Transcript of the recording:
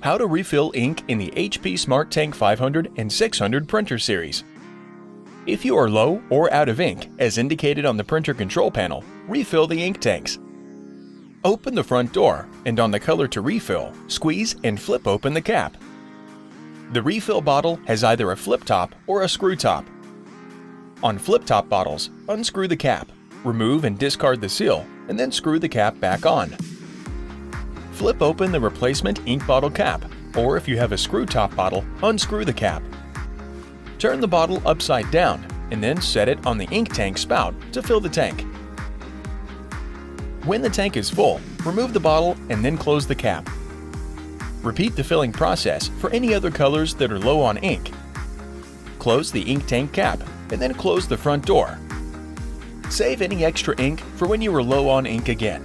How to refill ink in the HP Smart Tank 500 and 600 printer series. If you are low or out of ink, as indicated on the printer control panel, refill the ink tanks. Open the front door, and on the color to refill, squeeze and flip open the cap. The refill bottle has either a flip top or a screw top. On flip top bottles, unscrew the cap, remove and discard the seal, and then screw the cap back on. Flip open the replacement ink bottle cap, or if you have a screw top bottle, unscrew the cap. Turn the bottle upside down and then set it on the ink tank spout to fill the tank. When the tank is full, remove the bottle and then close the cap. Repeat the filling process for any other colors that are low on ink. Close the ink tank cap and then close the front door. Save any extra ink for when you are low on ink again.